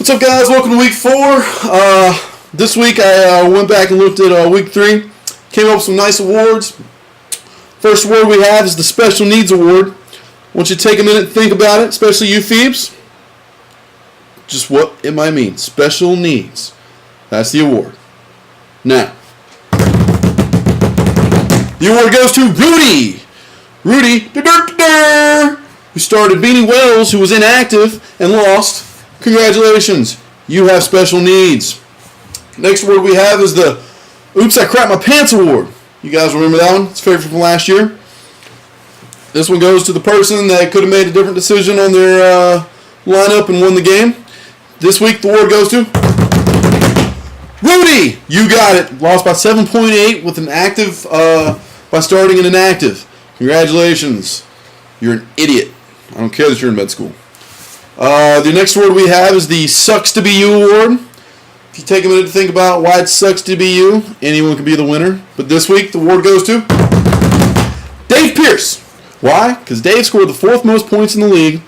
What's up, guys? Welcome to week 4. This week I went back and looked at week 3. Came up with some nice awards. First award we have is the Special Needs Award. I want you to take a minute and think about it, especially you Phoebes. Just what it might mean. Special needs. That's the award. Now, the award goes to Rudy. Rudy, who started Beanie Wells, who was inactive and lost. Congratulations. You have special needs. Next award we have is the Oops, I Crap My Pants Award. You guys remember that one? It's a favorite from last year. This one goes to the person that could have made a different decision on their lineup and won the game. This week the award goes to Rudy. You got it. Lost by 7.8 with an active by starting an inactive. Congratulations. You're an idiot. I don't care that you're in med school. The next award we have is the Sucks to Be You Award. If you take a minute to think about why it sucks to be you, anyone can be the winner. But this week, the award goes to Dave Pierce. Why? Because Dave scored the 4th most points in the league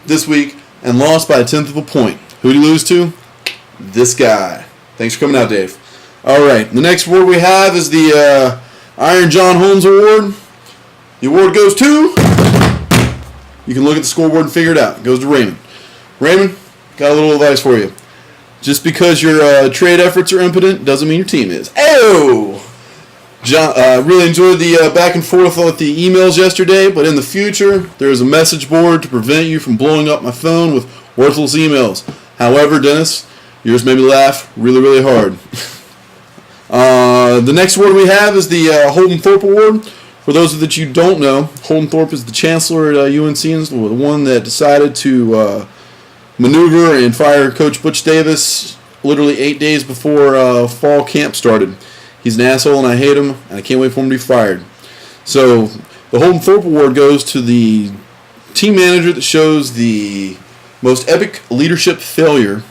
this week and lost by 1/10 of a point. Who did he lose to? This guy. Thanks for coming out, Dave. All right, the next award we have is the Iron John Holmes Award. The award goes to... You can look at the scoreboard and figure it out. It goes to Raymond. Raymond, got a little advice for you. Just because your trade efforts are impotent doesn't mean your team is. Oh! John, really enjoyed the back and forth with the emails yesterday, but in the future, there is a message board to prevent you from blowing up my phone with worthless emails. However, Dennis, yours made me laugh really, really hard. The next award we have is the Holden Thorpe Award. For those that you don't know, Holden Thorpe is the chancellor at UNC, and the one that decided to maneuver and fire Coach Butch Davis literally 8 days before fall camp started. He's an asshole and I hate him, and I can't wait for him to be fired. So the Holden Thorpe Award goes to the team manager that shows the most epic leadership failure,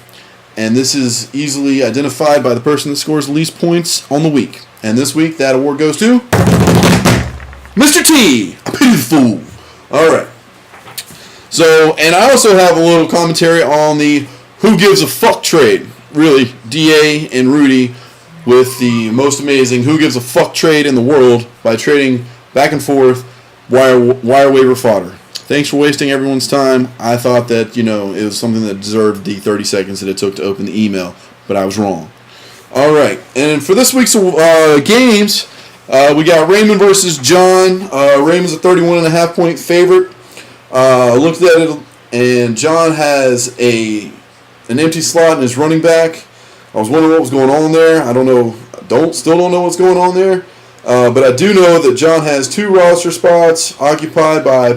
and this is easily identified by the person that scores the least points on the week. And this week that award goes to Mr. T. I pity the fool. All right. So, and I also have a little commentary on the Who Gives a Fuck trade. Really, DA and Rudy with the most amazing Who Gives a Fuck trade in the world by trading back and forth wire waiver fodder. Thanks for wasting everyone's time. I thought that, it was something that deserved the 30 seconds that it took to open the email, but I was wrong. All right, and for this week's games, we got Raymond versus John. Raymond's a 31.5 point favorite. Looked at it, and John has an empty slot in his running back. I was wondering what was going on there. I don't know. Still don't know what's going on there. But I do know that John has 2 roster spots occupied by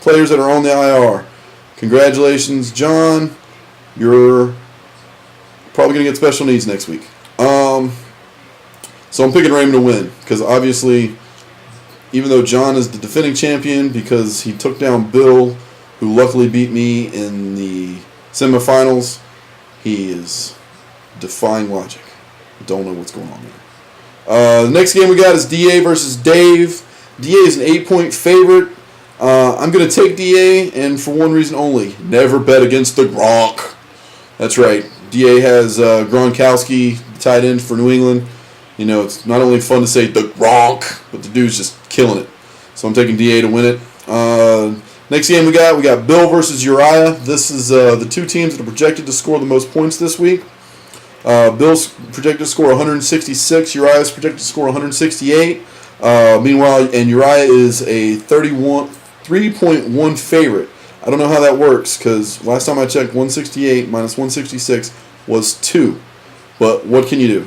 players that are on the IR. Congratulations, John. You're probably going to get special needs next week. So I'm picking Raymond to win because obviously, even though John is the defending champion because he took down Bill, who luckily beat me in the semifinals, he is defying logic. Don't know what's going on there. The next game we got is DA versus Dave. DA is an 8-point favorite. I'm going to take DA, and for one reason only. Never bet against the Gronk. That's right. DA has Gronkowski, tight end for New England. It's not only fun to say the Gronk, but the dude's just killing it. So I'm taking DA to win it. Next game we got Bill versus Uriah. This is the 2 teams that are projected to score the most points this week. Bill's projected to score 166. Uriah's projected to score 168. Meanwhile, and Uriah is a 3.1 favorite. I don't know how that works because last time I checked, 168 minus 166 was 2. But what can you do?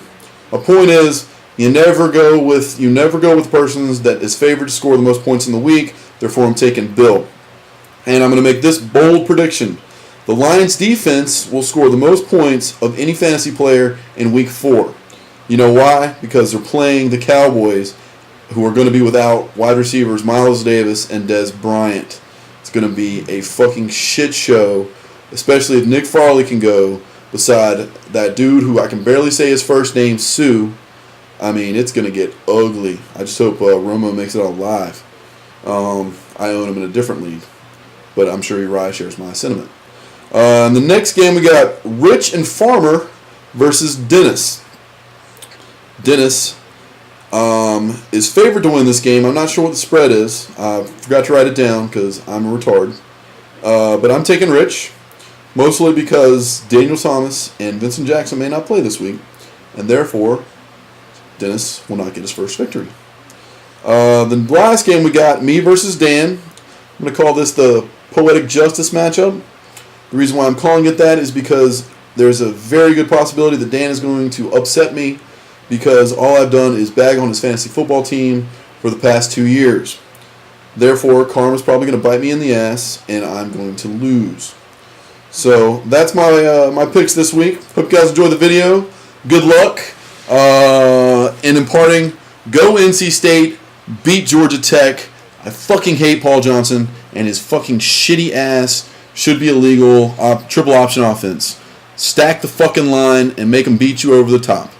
My point is, you never go with persons that is favored to score the most points in the week. Therefore, I'm taking Bill. And I'm going to make this bold prediction. The Lions defense will score the most points of any fantasy player in week 4. You know why? Because they're playing the Cowboys, who are going to be without wide receivers Miles Davis and Dez Bryant. It's going to be a fucking shit show, especially if Nick Farley can go beside that dude who I can barely say his first name, Sue. I mean, it's going to get ugly. I just hope Romo makes it out alive. I own him in a different league, but I'm sure Uriah shares my sentiment. In the next game, we got Rich and Farmer versus Dennis. Dennis is favored to win this game. I'm not sure what the spread is. I forgot to write it down because I'm a retard. But I'm taking Rich, mostly because Daniel Thomas and Vincent Jackson may not play this week, and therefore Dennis will not get his first victory. The last game we got me versus Dan. I'm going to call this the Poetic Justice matchup. The reason why I'm calling it that is because there's a very good possibility that Dan is going to upset me because all I've done is bag on his fantasy football team for the past 2 years. Therefore, karma's probably going to bite me in the ass, and I'm going to lose. So that's my picks this week. Hope you guys enjoyed the video. Good luck. And in parting, go NC State, beat Georgia Tech. I fucking hate Paul Johnson and his fucking shitty ass should be illegal triple option offense. Stack the fucking line and make them beat you over the top.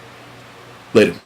Later.